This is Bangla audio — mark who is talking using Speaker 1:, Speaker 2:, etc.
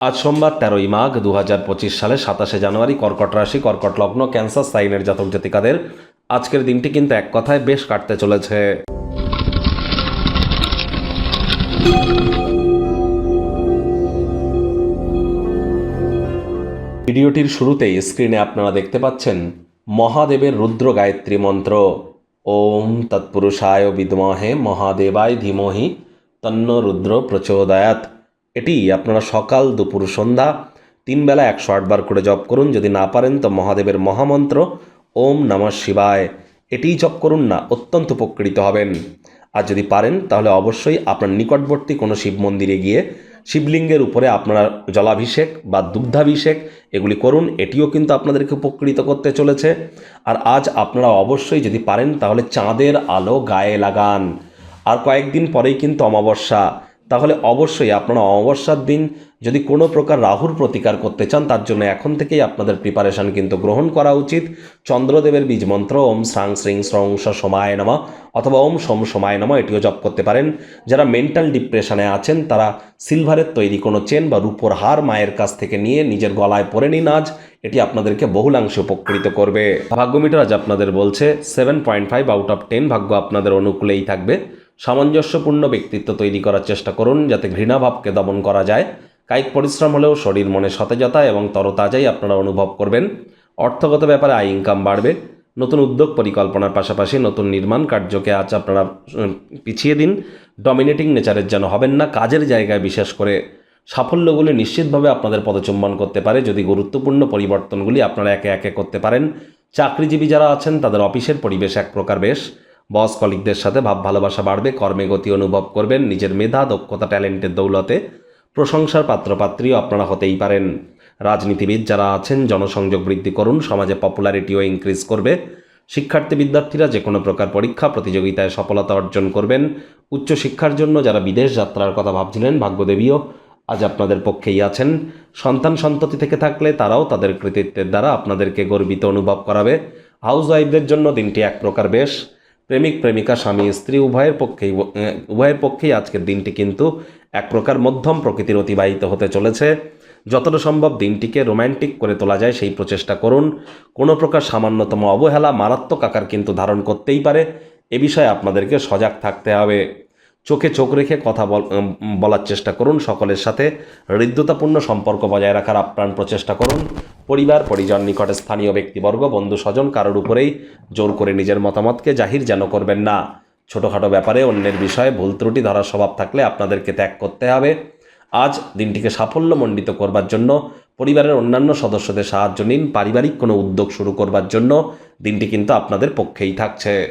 Speaker 1: আজ সোমবার 13ই মাঘ 2025 সালে 27শে জানুয়ারি, কর্কট রাশি, কর্কট লগ্ন, ক্যান্সার সাইনের জাতক জাতিকাদের আজকের দিনটি কিন্তু এক কথায় বেশ কাটতে চলেছে। ভিডিওটির শুরুতেই স্ক্রিনে আপনারা দেখতে পাচ্ছেন মহাদেবের রুদ্র গায়ত্রী মন্ত্র। ওম তৎপুরুষায় বিদ্মহে মহাদেবায় ধীমহি তন্ন রুদ্র প্রচোদয়াৎ। এটি আপনারা সকাল, দুপুর, সন্ধ্যা 3 বেলা 108 বার করে জপ করুন। যদি না পারেন তো মহাদেবের মহামন্ত্র ওম নমঃ শিবায় এটিই জপ করুন না, অত্যন্ত উপকৃত হবেন। আর যদি পারেন তাহলে অবশ্যই আপনার নিকটবর্তী কোনো শিব মন্দিরে গিয়ে শিবলিঙ্গের উপরে আপনারা জলাভিষেক বা দুগ্ধাভিষেক এগুলি করুন, এটিও কিন্তু আপনাদেরকে উপকৃত করতে চলেছে। আর আজ আপনারা অবশ্যই যদি পারেন তাহলে চাঁদের আলো গায়ে লাগান। আর কয়েকদিন পরেই কিন্তু অমাবস্যা, তাহলে অবশ্যই আপনারা অমাবস্যার দিন যদি কোনো প্রকার রাহুর প্রতিকার করতে চান, তার জন্য এখন থেকেই আপনাদের প্রিপারেশান কিন্তু গ্রহণ করা উচিত। চন্দ্রদেবের বীজ মন্ত্র ওম শ্রাং শ্রীং শ্রং সমায় নমঃ অথবা ওম সোম সমায় নমঃ এটিও জপ করতে পারেন। যারা মেন্টাল ডিপ্রেশনে আছেন তারা সিলভারের তৈরি কোনো চেন বা রূপোর হার মায়ের কাছ থেকে নিয়ে নিজের গলায় পরে নিন আজ, এটি আপনাদেরকে বহুলাংশে উপকৃত করবে। ভাগ্যমিটার আজ আপনাদের বলছে 7.5 আউট অফ 10 ভাগ্য আপনাদের অনুকূলেই থাকবে। সামঞ্জস্যপূর্ণ ব্যক্তিত্ব তৈরি করার চেষ্টা করুন যাতে ঘৃণাভাবকে দমন করা যায়। কায়িক পরিশ্রম হলেও শরীর মনে সতেজতা এবং তরতাজাই আপনারা অনুভব করবেন। অর্থগত ব্যাপারে আয় ইনকাম বাড়বে। নতুন উদ্যোগ পরিকল্পনার পাশাপাশি নতুন নির্মাণ কার্যকে আজ আপনারা পিছিয়ে দিন। ডমিনেটিং নেচারের যেন হবেন না। কাজের জায়গায় বিশেষ করে সাফল্যগুলি নিশ্চিতভাবে আপনাদের পদচুম্বন করতে পারে যদি গুরুত্বপূর্ণ পরিবর্তনগুলি আপনারা একে একে করতে পারেন। চাকরিজীবী যারা আছেন তাদের অফিসের পরিবেশ এক প্রকার বেশ। বস কলিগদের সাথে ভাব ভালোবাসা বাড়বে। কর্মে গতি অনুভব করবেন। নিজের মেধা, দক্ষতা, ট্যালেন্টের দৌলতে প্রশংসার পাত্রপাত্রীও আপনারা হতেই পারেন। রাজনীতিবিদ যারা আছেন জনসংযোগ বৃদ্ধি করুন, সমাজে পপুলারিটিও ইনক্রিজ করবে। শিক্ষার্থী বিদ্যার্থীরা যে কোনো প্রকার পরীক্ষা প্রতিযোগিতায় সফলতা অর্জন করবেন। উচ্চশিক্ষার জন্য যারা বিদেশ যাত্রার কথা ভাবছিলেন ভাগ্যদেবীও আজ আপনাদের পক্ষেই আছেন। সন্তান সন্ততি থেকে থাকলে তারাও তাদের কৃতিত্বের দ্বারা আপনাদেরকে গর্বিত অনুভব করাবে। হাউস ওয়াইফদের জন্য দিনটি এক প্রকার বেশ। প্রেমিক প্রেমিকা, স্বামী স্ত্রী উভয়ের পক্ষেই আজকের দিনটি কিন্তু এক প্রকার মধ্যম প্রকৃতির অতিবাহিত হতে চলেছে। যতটা সম্ভব দিনটিকে রোম্যান্টিক করে তোলা যায় সেই প্রচেষ্টা করুন। কোনো প্রকার সামান্যতম অবহেলা মারাত্মক আকার কিন্তু ধারণ করতেই পারে, এ বিষয়ে আপনাদেরকে সজাগ থাকতে হবে। চোখে চোখ রেখে কথা বলার চেষ্টা করুন। সকলের সাথে হৃদ্যতাপূর্ণ সম্পর্ক বজায় রাখার আপ্রাণ প্রচেষ্টা করুন। পরিবার পরিজন, নিকটে স্থানীয় ব্যক্তিবর্গ, বন্ধু স্বজন কারোর উপরেই জোর করে নিজের মতামতকে জাহির যেন করবেন না। ছোটোখাটো ব্যাপারে অন্যের বিষয়ে ভুল ত্রুটি ধরার স্বভাব থাকলে আপনাদেরকে ত্যাগ করতে হবে। আজ দিনটিকে সাফল্যমণ্ডিত করবার জন্য পরিবারের অন্যান্য সদস্যদের সাহায্য নিন। পারিবারিক কোনো উদ্যোগ শুরু করবার জন্য দিনটি কিন্তু আপনাদের পক্ষেই থাকছে।